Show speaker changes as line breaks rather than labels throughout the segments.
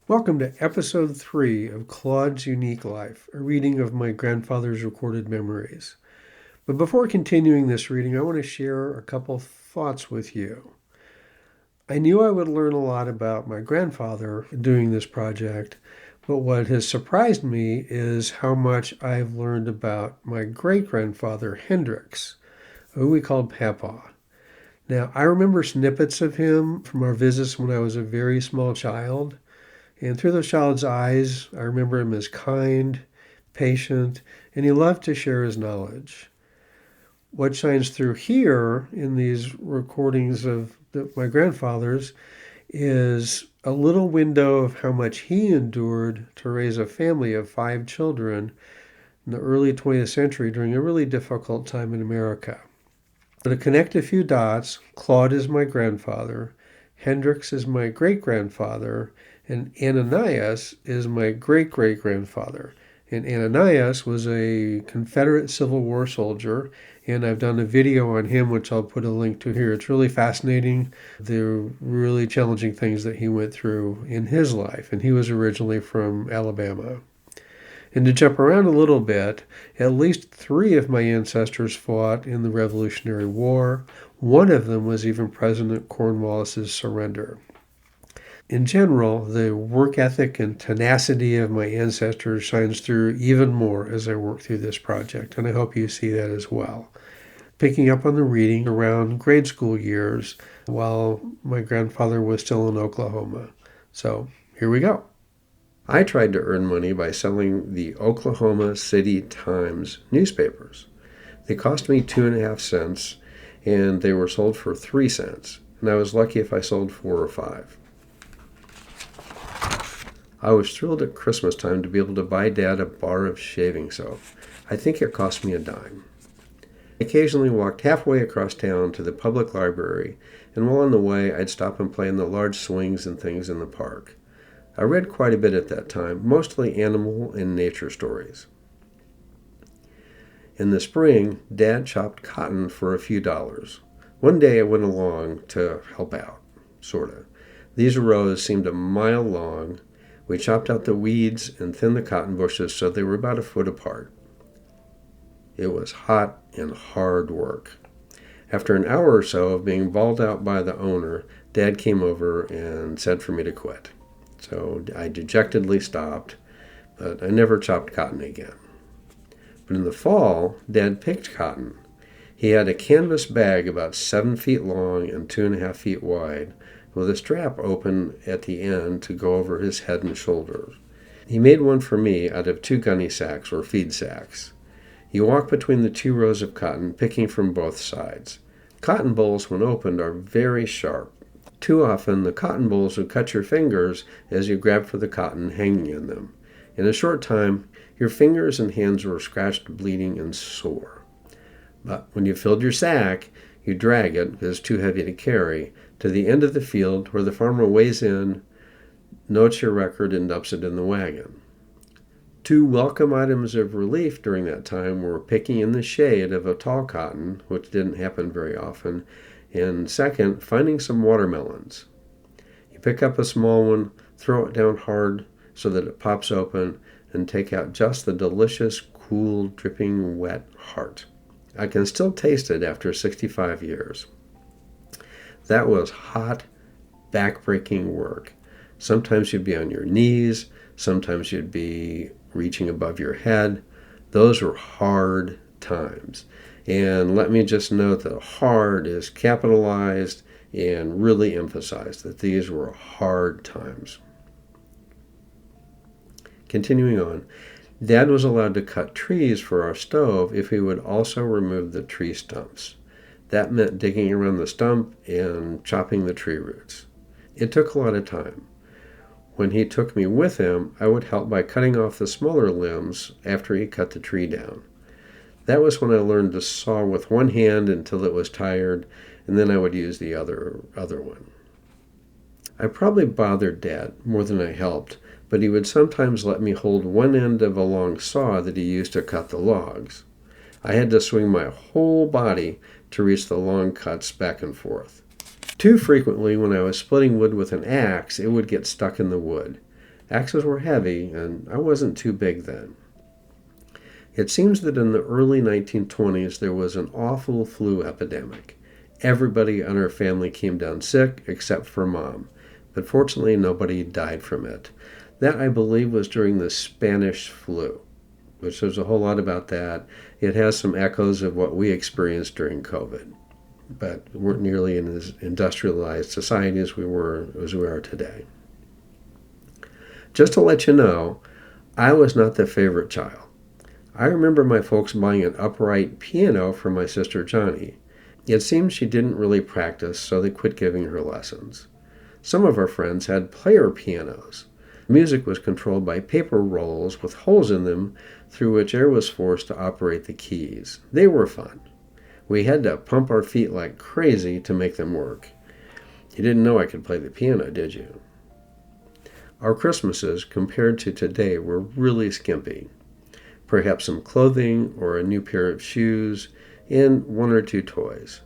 Welcome to episode 3 of Claude's Unique Life, a reading of my grandfather's recorded memories. But before continuing this reading, I want to share a couple thoughts with you. I knew I would learn a lot about my grandfather doing this project, but what has surprised me is how much I've learned about my great-grandfather, Hendrix, who we called Papaw. Now, I remember snippets of him from our visits when I was a very small child. And through the child's eyes, I remember him as kind, patient, and he loved to share his knowledge. What shines through here in these recordings of my grandfather's is a little window of how much he endured to raise a family of 5 children in the early 20th century during a really difficult time in America. To connect a few dots, Claude is my grandfather, Hendrix is my great-grandfather, and Ananias is my great-great-grandfather. And Ananias was a Confederate Civil War soldier, and I've done a video on him, which I'll put a link to here. It's really fascinating, the really challenging things that he went through in his life, and he was originally from Alabama. And to jump around a little bit, at least 3 of my ancestors fought in the Revolutionary War. One of them was even President Cornwallis's surrender. In general, the work ethic and tenacity of my ancestors shines through even more as I work through this project, and I hope you see that as well. Picking up on the reading around grade school years while my grandfather was still in Oklahoma. So here we go. I tried to earn money by selling the Oklahoma City Times newspapers. They cost me 2.5 cents, and they were sold for 3 cents, and I was lucky if I sold 4 or 5. I was thrilled at Christmas time to be able to buy Dad a bar of shaving soap. I think it cost me a dime. I occasionally walked halfway across town to the public library, and while on the way, I'd stop and play in the large swings and things in the park. I read quite a bit at that time, mostly animal and nature stories. In the spring, Dad chopped cotton for a few dollars. One day I went along to help out, sorta. These rows seemed a mile long. We chopped out the weeds and thinned the cotton bushes so they were about a foot apart. It was hot and hard work. After an hour or so of being bawled out by the owner, Dad came over and said for me to quit. So I dejectedly stopped, but I never chopped cotton again. But in the fall, Dad picked cotton. He had a canvas bag about 7 feet long and 2.5 feet wide, with a strap open at the end to go over his head and shoulders. He made one for me out of 2 gunny sacks or feed sacks. You walk between the 2 rows of cotton, picking from both sides. Cotton bolls, when opened, are very sharp. Too often, the cotton bolls would cut your fingers as you grabbed for the cotton hanging in them. In a short time, your fingers and hands were scratched, bleeding, and sore. But when you filled your sack, you drag it, because it's too heavy to carry, to the end of the field where the farmer weighs in, notes your record, and dumps it in the wagon. 2 welcome items of relief during that time were picking in the shade of a tall cotton, which didn't happen very often, and second, finding some watermelons. You pick up a small one, throw it down hard so that it pops open, and take out just the delicious, cool, dripping, wet heart. I can still taste it after 65 years. That was hot, backbreaking work. Sometimes you'd be on your knees, sometimes you'd be reaching above your head. Those were hard times. And let me just note that hard is capitalized and really emphasized, that these were hard times. Continuing on, Dad was allowed to cut trees for our stove if he would also remove the tree stumps. That meant digging around the stump and chopping the tree roots. It took a lot of time. When he took me with him, I would help by cutting off the smaller limbs after he cut the tree down. That was when I learned to saw with one hand until it was tired, and then I would use the other one. I probably bothered Dad more than I helped, but he would sometimes let me hold one end of a long saw that he used to cut the logs. I had to swing my whole body to reach the long cuts back and forth. Too frequently, when I was splitting wood with an axe, it would get stuck in the wood. Axes were heavy, and I wasn't too big then. It seems that in the early 1920s there was an awful flu epidemic. Everybody in our family came down sick except for Mom, but fortunately nobody died from it. That, I believe, was during the Spanish flu, which there's a whole lot about that. It has some echoes of what we experienced during COVID, but we weren't nearly in as industrialized society as we are today. Just to let you know, I was not the favorite child. I remember my folks buying an upright piano for my sister Johnny. It seems she didn't really practice, so they quit giving her lessons. Some of our friends had player pianos. Music was controlled by paper rolls with holes in them through which air was forced to operate the keys. They were fun. We had to pump our feet like crazy to make them work. You didn't know I could play the piano, did you? Our Christmases, compared to today, were really skimpy. Perhaps some clothing or a new pair of shoes and one or two toys.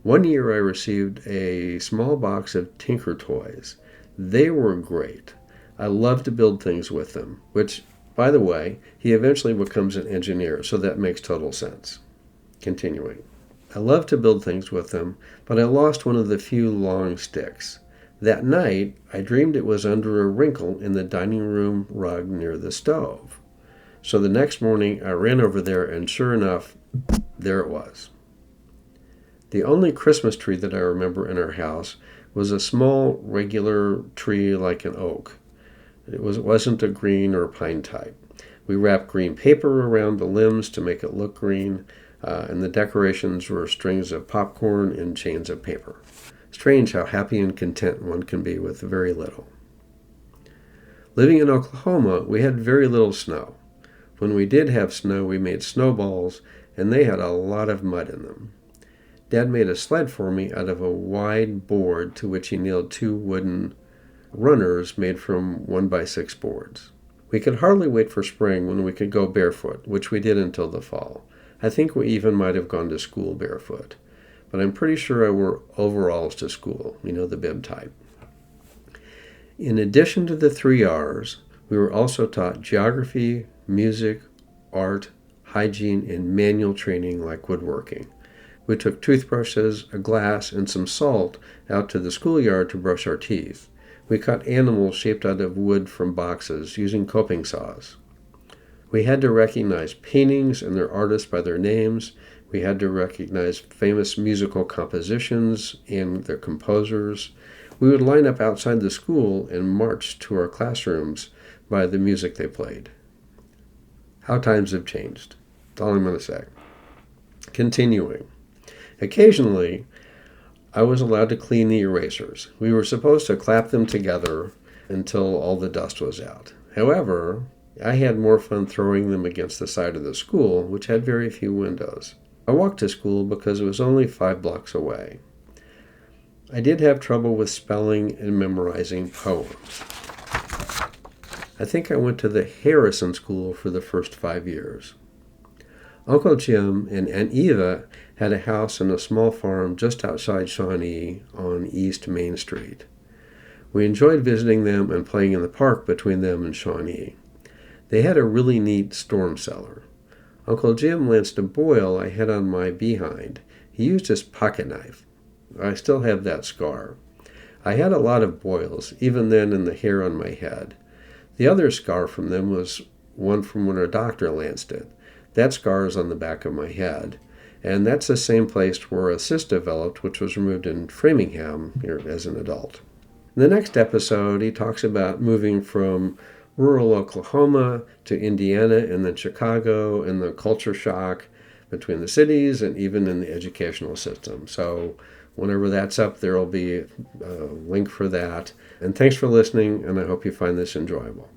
One year I received a small box of Tinker toys. They were great. I loved to build things with them, which, by the way, he eventually becomes an engineer, so that makes total sense. Continuing. I loved to build things with them, but I lost one of the few long sticks. That night, I dreamed it was under a wrinkle in the dining room rug near the stove. So the next morning, I ran over there, and sure enough, there it was. The only Christmas tree that I remember in our house was a small, regular tree like an oak. It wasn't a green or pine type. We wrapped green paper around the limbs to make it look green, and the decorations were strings of popcorn and chains of paper. Strange how happy and content one can be with very little. Living in Oklahoma, we had very little snow. When we did have snow, we made snowballs, and they had a lot of mud in them. Dad made a sled for me out of a wide board to which he nailed two wooden runners made from 1x6 boards. We could hardly wait for spring when we could go barefoot, which we did until the fall. I think we even might have gone to school barefoot. But I'm pretty sure I wore overalls to school, the bib type. In addition to the 3 R's, we were also taught geography, music, art, hygiene, and manual training like woodworking. We took toothbrushes, a glass, and some salt out to the schoolyard to brush our teeth. We cut animals shaped out of wood from boxes using coping saws. We had to recognize paintings and their artists by their names. We had to recognize famous musical compositions and their composers. We would line up outside the school and march to our classrooms by the music they played. How times have changed. That's all I'm going to say. Continuing. Occasionally, I was allowed to clean the erasers. We were supposed to clap them together until all the dust was out. However, I had more fun throwing them against the side of the school, which had very few windows. I walked to school because it was only 5 blocks away. I did have trouble with spelling and memorizing poems. I think I went to the Harrison School for the first 5 years. Uncle Jim and Aunt Eva had a house and a small farm just outside Shawnee on East Main Street. We enjoyed visiting them and playing in the park between them and Shawnee. They had a really neat storm cellar. Uncle Jim lanced a boil I had on my behind. He used his pocket knife. I still have that scar. I had a lot of boils, even then in the hair on my head. The other scar from them was one from when our doctor lanced it. That scar is on the back of my head. And that's the same place where a cyst developed, which was removed in Framingham as an adult. In the next episode, he talks about moving from rural Oklahoma to Indiana and then Chicago and the culture shock between the cities and even in the educational system. So whenever that's up, there will be a link for that. And thanks for listening, and I hope you find this enjoyable.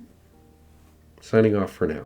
Signing off for now.